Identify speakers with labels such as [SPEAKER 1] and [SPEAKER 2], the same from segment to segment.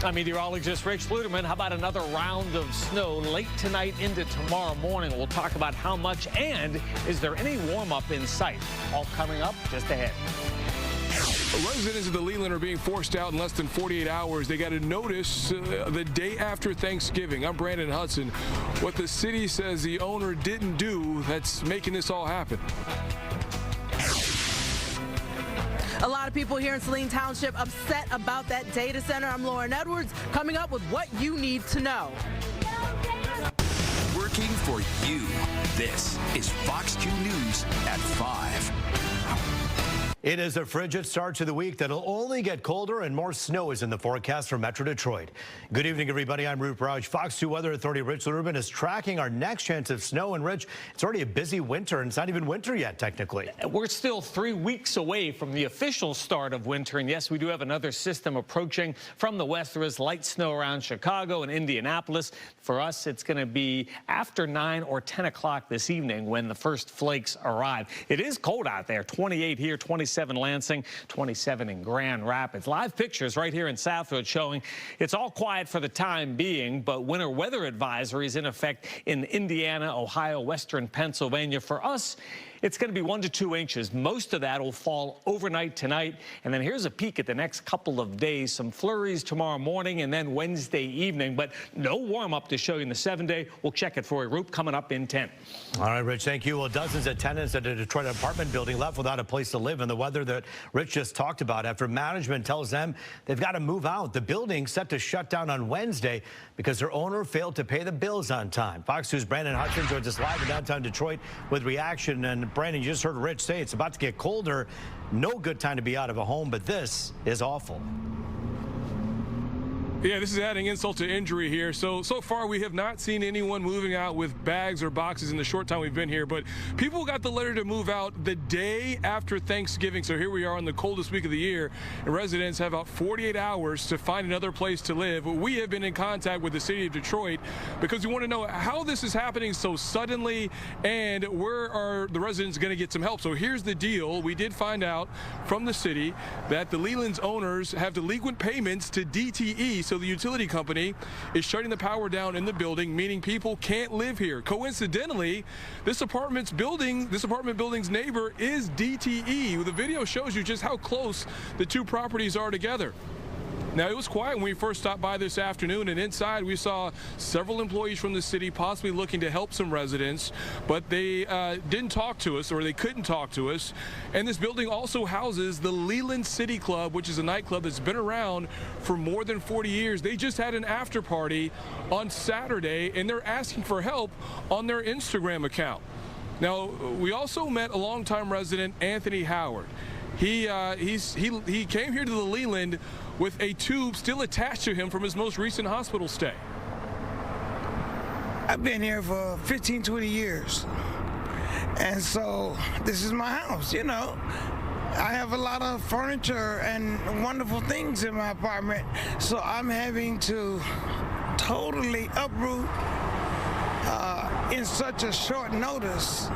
[SPEAKER 1] I'm meteorologist Rich Luderman. How about another round of snow late tonight into tomorrow morning? We'll talk about how much and is there any warm-up in sight? All coming up just ahead.
[SPEAKER 2] Residents of the Leland are being forced out in less than 48 hours. They got a notice the day after Thanksgiving. I'm Brandon Hudson. What the city says the owner didn't do that's making this all happen.
[SPEAKER 3] A lot of people here in Leland Township upset about that data center. I'm Lauren Edwards, coming up with what you need to know.
[SPEAKER 4] Working for you. This is Fox 2 News at 5.
[SPEAKER 5] It is a frigid start to the week that'll only get colder, and more snow is in the forecast for Metro Detroit. Good evening, everybody. I'm Root Roush. Fox 2 Weather Authority Rich Luderman is tracking our next chance of snow. And Rich, it's already a busy winter, and it's not even winter yet, technically.
[SPEAKER 1] We're still 3 weeks away from the official start of winter. And yes, we do have another system approaching from the west. There is light snow around Chicago and Indianapolis. For us, it's going to be after 9 or 10 o'clock this evening when the first flakes arrive. It is cold out there. 28 here, 27 Lansing, 27 in Grand Rapids. Live pictures right here in Southwood showing it's all quiet for the time being, but winter weather advisories in effect in Indiana, Ohio, western Pennsylvania. For us, it's going to be 1 to 2 inches. Most of that will fall overnight tonight. And then here's a peek at the next couple of days. Some flurries tomorrow morning and then Wednesday evening, but no warm up to show you in the 7-day. We'll check it for you. Roop coming up in 10.
[SPEAKER 5] All right, Rich, thank you. Well, dozens of tenants at a Detroit apartment building left without a place to live in the weather that Rich just talked about after management tells them they've got to move out. The building set to shut down on Wednesday because their owner failed to pay the bills on time. Fox 2's Brandon Hudson joins us live in downtown Detroit with reaction. And Brandon, you just heard Rich say it's about to get colder. No good time to be out of a home, but this is awful.
[SPEAKER 2] Yeah, this is adding insult to injury here. So far we have not seen anyone moving out with bags or boxes in the short time we've been here, but people got the letter to move out the day after Thanksgiving. So here we are on the coldest week of the year, and residents have about 48 hours to find another place to live. We have been in contact with the city of Detroit because we want to know how this is happening so suddenly and where are the residents going to get some help. So here's the deal. We did find out from the city that the Leland's owners have delinquent payments to DTE. So the utility company is shutting the power down in the building, meaning people can't live here. Coincidentally, this apartment building's neighbor is DTE. The video shows you just how close the two properties are together. Now, it was quiet when we first stopped by this afternoon, and inside we saw several employees from the city possibly looking to help some residents, but they didn't talk to us, or they couldn't talk to us. And this building also houses the Leland City Club, which is a nightclub that's been around for more than 40 years. They just had an after party on Saturday, and they're asking for help on their Instagram account. Now, we also met a longtime resident, Anthony Howard. He came here to the Leland with a tube still attached to him from his most recent hospital stay.
[SPEAKER 6] I've been here for 15, 20 years. And so this is my house, you know. I have a lot of furniture and wonderful things in my apartment. So I'm having to totally uproot in such a short notice.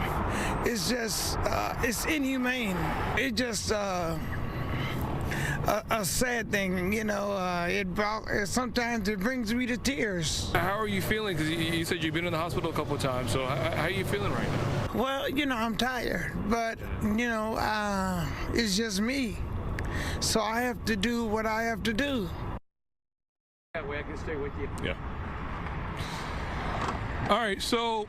[SPEAKER 6] It's just, it's inhumane. It just, a sad thing, you know. Sometimes it brings me to tears.
[SPEAKER 2] How are you feeling? Because you said you've been in the hospital a couple of times. So how are you feeling right now?
[SPEAKER 6] Well, you know, I'm tired, but you know, it's just me. So I have to do what I have to do.
[SPEAKER 1] That way I can stay with you.
[SPEAKER 2] Yeah. All right, so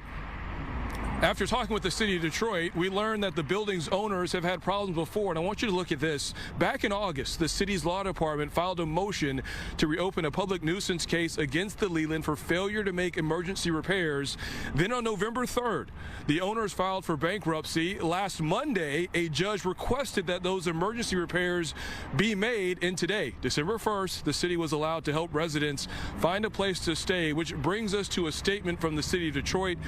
[SPEAKER 2] after talking with the city of Detroit, we learned that the building's owners have had problems before, and I want you to look at this. Back in August, the city's law department filed a motion to reopen a public nuisance case against the Leland for failure to make emergency repairs. Then on November 3rd, the owners filed for bankruptcy. Last Monday, a judge requested that those emergency repairs be made, and today, December 1st, the city was allowed to help residents find a place to stay, which brings us to a statement from the city of Detroit.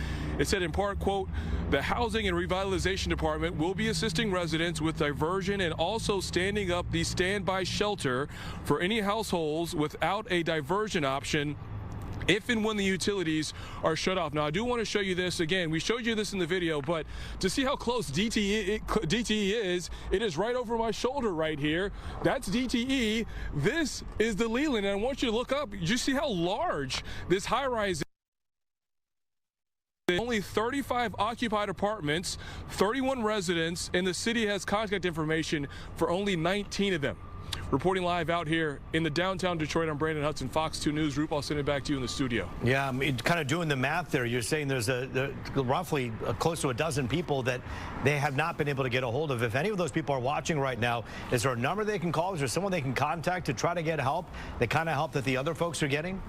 [SPEAKER 2] It said in part, quote, "The Housing and Revitalization Department will be assisting residents with diversion and also standing up the standby shelter for any households without a diversion option if and when the utilities are shut off. Now, I do want to show you this again. We showed you this in the video, but to see how close DTE is, it is right over my shoulder right here. That's DTE. This is the Leland, and I want you to look up. You see how large this high-rise is. Only 35 occupied apartments, 31 residents, and the city has contact information for only 19 of them. Reporting live out here in the downtown Detroit, I'm Brandon Hudson, Fox 2 News. Roop, I'll send it back to you in the studio.
[SPEAKER 5] Yeah, I mean, kind of doing the math there. You're saying there's roughly close to a dozen people that they have not been able to get a hold of. If any of those people are watching right now, is there a number they can call? Is there someone they can contact to try to get help, the kind of help that the other folks are getting?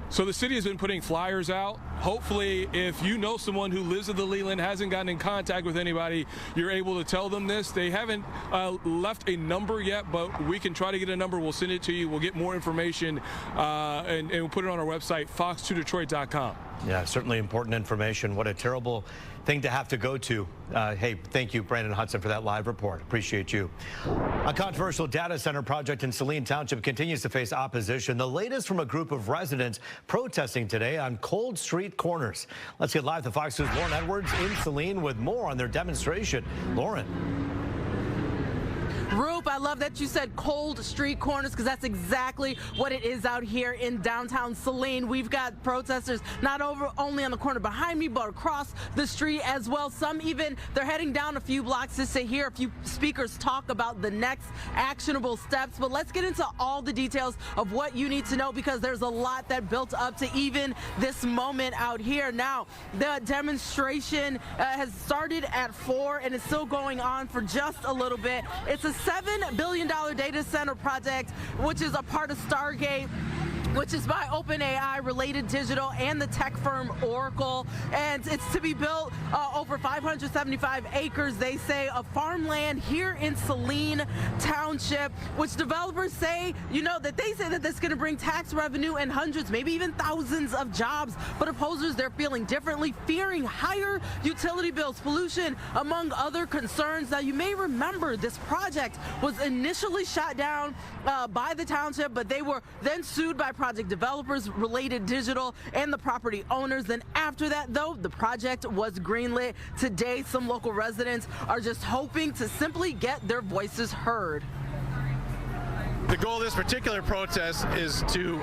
[SPEAKER 2] So the city has been putting flyers out. Hopefully, if you know someone who lives at the Leland, hasn't gotten in contact with anybody, you're able to tell them this. They haven't left a number yet, but we can try to get a number. We'll send it to you. We'll get more information, and we'll put it on our website, fox2detroit.com. Yeah,
[SPEAKER 5] certainly important information. What a terrible thing to have to go to. Hey, thank you, Brandon Hudson, for that live report. Appreciate you. A controversial data center project in Saline Township continues to face opposition. The latest from a group of residents protesting today on cold street corners. Let's get live to Fox News' Lauren Edwards in Saline with more on their demonstration. Lauren.
[SPEAKER 3] Roop, I love that you said cold street corners, because that's exactly what it is out here in downtown Saline. We've got protesters not only on the corner behind me, but across the street as well. Some even, they're heading down a few blocks just to hear a few speakers talk about the next actionable steps. But let's get into all the details of what you need to know, because there's a lot that built up to even this moment out here. Now, the demonstration has started at 4 and is still going on for just a little bit. It's a $7 billion data center project, which is a part of Stargate, which is by OpenAI, Related Digital, and the tech firm Oracle. And it's to be built over 575 acres, they say, of farmland here in Saline Township, which developers say, that they say that this is going to bring tax revenue and hundreds, maybe even thousands of jobs. But opposers, they're feeling differently, fearing higher utility bills, pollution, among other concerns. Now, you may remember this project was initially shot down by the township, but they were then sued by project developers, Related Digital, and the property owners. Then after that, though, the project was greenlit. Today, some local residents are just hoping to simply get their voices heard.
[SPEAKER 7] The goal of this particular protest is to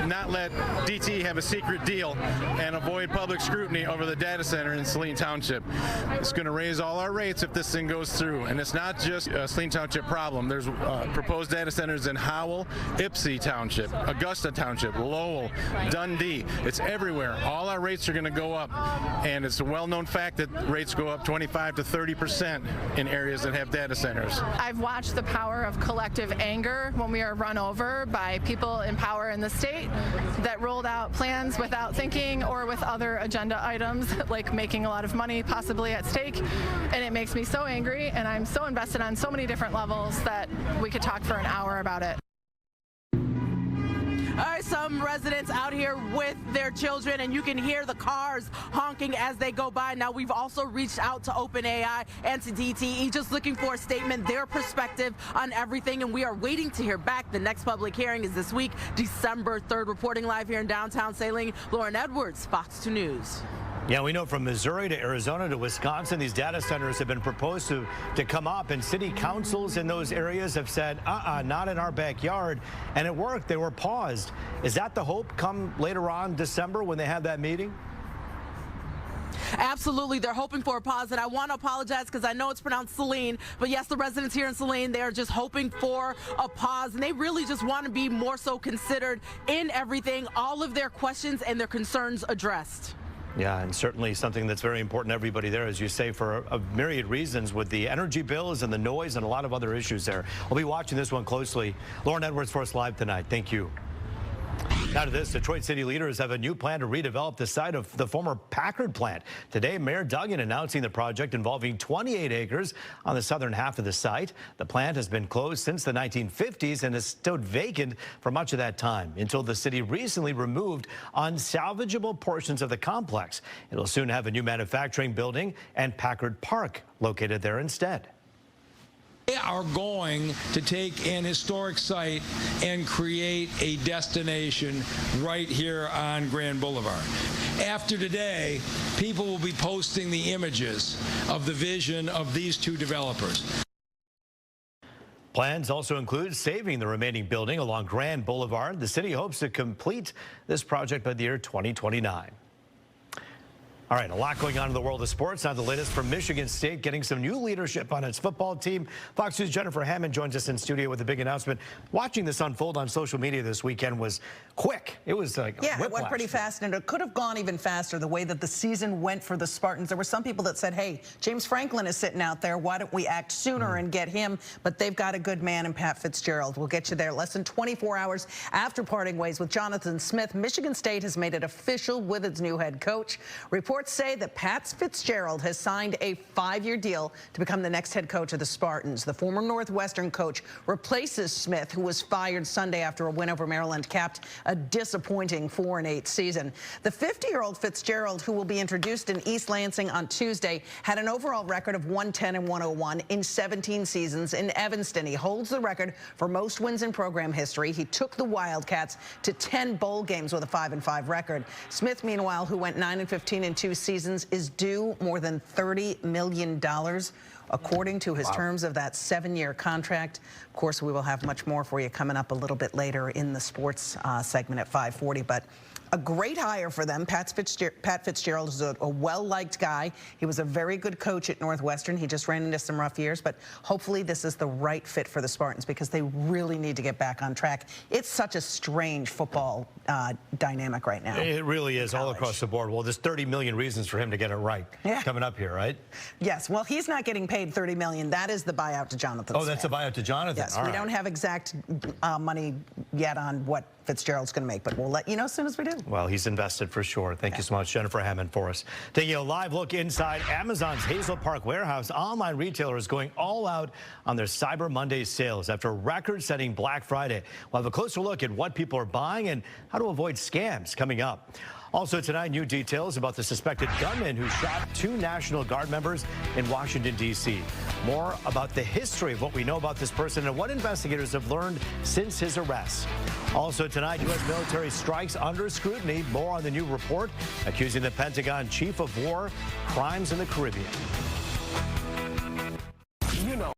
[SPEAKER 7] not let DTE have a secret deal and avoid public scrutiny over the data center in Saline Township. It's going to raise all our rates if this thing goes through. And it's not just a Saline Township problem. There's proposed data centers in Howell, Ypsi Township, Augusta Township, Lowell, Dundee. It's everywhere. All our rates are going to go up. And it's a well-known fact that rates go up 25 to 30% in areas that have data centers.
[SPEAKER 8] I've watched the power of collective anger when we are run over by people in power in the state that rolled out plans without thinking or with other agenda items like making a lot of money possibly at stake. And it makes me so angry, and I'm so invested on so many different levels that we could talk for an hour about it.
[SPEAKER 3] All right, some residents out here with their children, and you can hear the cars honking as they go by. Now, we've also reached out to OpenAI and to DTE, just looking for a statement, their perspective on everything, and we are waiting to hear back. The next public hearing is this week, December 3rd. Reporting live here in downtown Saline, Lauren Edwards, Fox 2 News.
[SPEAKER 5] Yeah, we know from Missouri to Arizona to Wisconsin, these data centers have been proposed to come up, and city councils in those areas have said, not in our backyard, and it worked. They were paused. Is that the hope come later on December when they have that meeting?
[SPEAKER 3] Absolutely. They're hoping for a pause, and I want to apologize because I know it's pronounced Saline, but yes, the residents here in Saline, they are just hoping for a pause, and they really just want to be more so considered in everything, all of their questions and their concerns addressed.
[SPEAKER 5] Yeah, and certainly something that's very important to everybody there, as you say, for a myriad reasons with the energy bills and the noise and a lot of other issues there. We'll be watching this one closely. Lauren Edwards for us live tonight. Thank you. Now to this, Detroit city leaders have a new plan to redevelop the site of the former Packard plant. Today, Mayor Duggan announcing the project involving 28 acres on the southern half of the site. The plant has been closed since the 1950s and has stood vacant for much of that time until the city recently removed unsalvageable portions of the complex. It'll soon have a new manufacturing building and Packard Park located there instead.
[SPEAKER 9] They are going to take an historic site and create a destination right here on Grand Boulevard. After today, people will be posting the images of the vision of these two developers.
[SPEAKER 5] Plans also include saving the remaining building along Grand Boulevard. The city hopes to complete this project by the year 2029. All right, a lot going on in the world of sports. Now the latest from Michigan State getting some new leadership on its football team. Fox News' Jennifer Hammond joins us in studio with a big announcement. Watching this unfold on social media this weekend was quick. It was like
[SPEAKER 10] yeah, it went pretty fast, and it could have gone even faster the way that the season went for the Spartans. There were some people that said, hey, James Franklin is sitting out there. Why don't we act sooner and get him? But they've got a good man in Pat Fitzgerald. We'll get you there. Less than 24 hours after parting ways with Jonathan Smith, Michigan State has made it official with its new head coach. Reports say that Pat Fitzgerald has signed a 5-year deal to become the next head coach of the Spartans. The former Northwestern coach replaces Smith, who was fired Sunday after a win over Maryland capped a disappointing 4-8 season. The 50-year-old Fitzgerald, who will be introduced in East Lansing on Tuesday, had an overall record of 110 and 101 in 17 seasons in Evanston. He holds the record for most wins in program history. He took the Wildcats to 10 bowl games with a 5-5 record. Smith, meanwhile, who went 9-15 in 2 seasons, is due more than $30 million, according to his terms of that 7-year contract. Of course, we will have much more for you coming up a little bit later in the sports segment at 5:40. But a great hire for them. Pat Fitzgerald is a well-liked guy. He was a very good coach at Northwestern. He just ran into some rough years, but hopefully this is the right fit for the Spartans because they really need to get back on track. It's such a strange football dynamic right now.
[SPEAKER 5] It really is all across the board. Well, there's 30 million reasons for him to get it right coming up here, right?
[SPEAKER 10] Yes. Well, he's not getting paid $30 million. That is the buyout to Jonathan Smith.
[SPEAKER 5] That's a buyout to Jonathan.
[SPEAKER 10] Yes. We don't have exact money yet on what Fitzgerald's going to make, but we'll let you know as soon as we do.
[SPEAKER 5] Well, he's invested for sure. Thank you so much, Jennifer Hammond, for us. Taking a live look inside Amazon's Hazel Park warehouse, online retailers going all out on their Cyber Monday sales after record-setting Black Friday. We'll have a closer look at what people are buying and how to avoid scams coming up. Also tonight, new details about the suspected gunman who shot 2 National Guard members in Washington, D.C. More about the history of what we know about this person and what investigators have learned since his arrest. Also tonight, U.S. military strikes under scrutiny. More on the new report accusing the Pentagon chief of war crimes in the Caribbean. You know.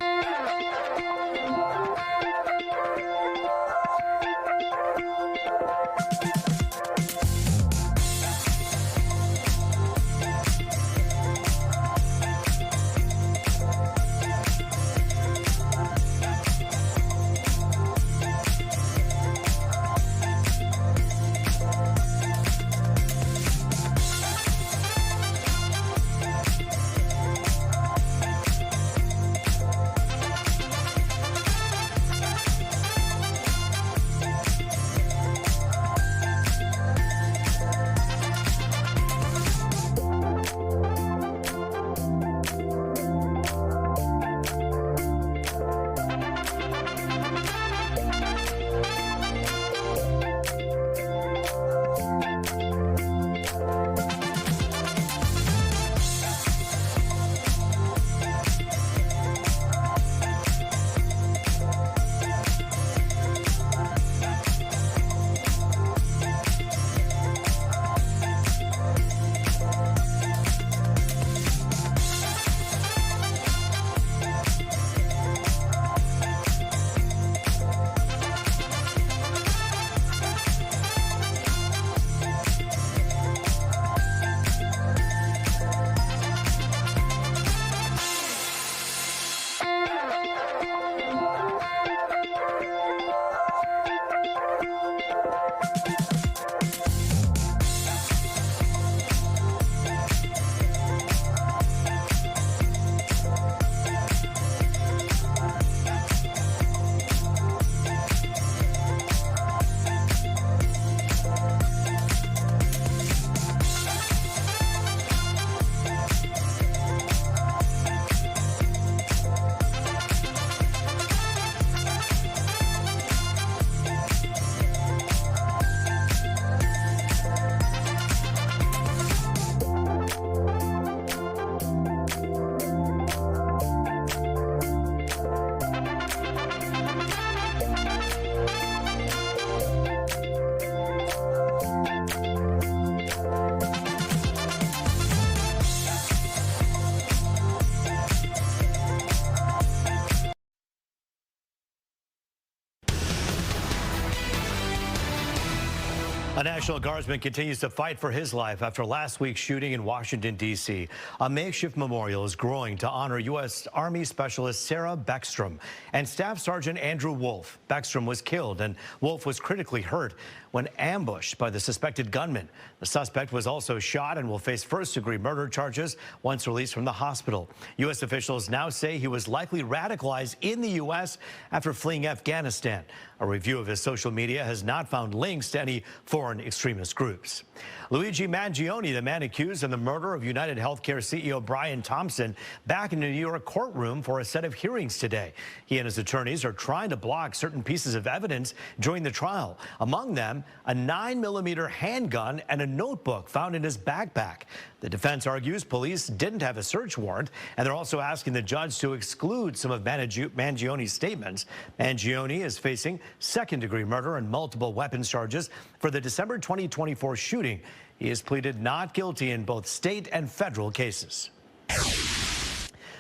[SPEAKER 5] A National Guardsman continues to fight for his life after last week's shooting in Washington, D.C. A makeshift memorial is growing to honor U.S. Army Specialist Sarah Beckstrom and Staff Sergeant Andrew Wolf. Beckstrom was killed and Wolf was critically hurt when ambushed by the suspected gunman. The suspect was also shot and will face first-degree murder charges once released from the hospital. U.S. officials now say he was likely radicalized in the U.S. after fleeing Afghanistan. A review of his social media has not found links to any foreign extremist groups. Luigi Mangione, the man accused of the murder of United Healthcare CEO Brian Thompson, back in a New York courtroom for a set of hearings today. He and his attorneys are trying to block certain pieces of evidence during the trial. Among them, a 9mm handgun and a notebook found in his backpack. The defense argues police didn't have a search warrant, and they're also asking the judge to exclude some of Mangione's statements. Mangione is facing second-degree murder and multiple weapons charges for the December 2024 shooting. He has pleaded not guilty in both state and federal cases.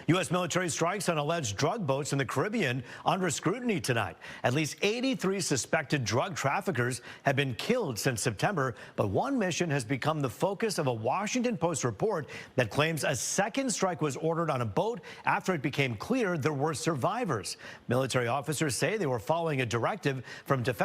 [SPEAKER 5] U.S. military strikes on alleged drug boats in the Caribbean under scrutiny tonight. At least 83 suspected drug traffickers have been killed since September, but one mission has become the focus of a Washington Post report that claims a second strike was ordered on a boat after it became clear there were survivors. Military officers say they were following a directive from Defense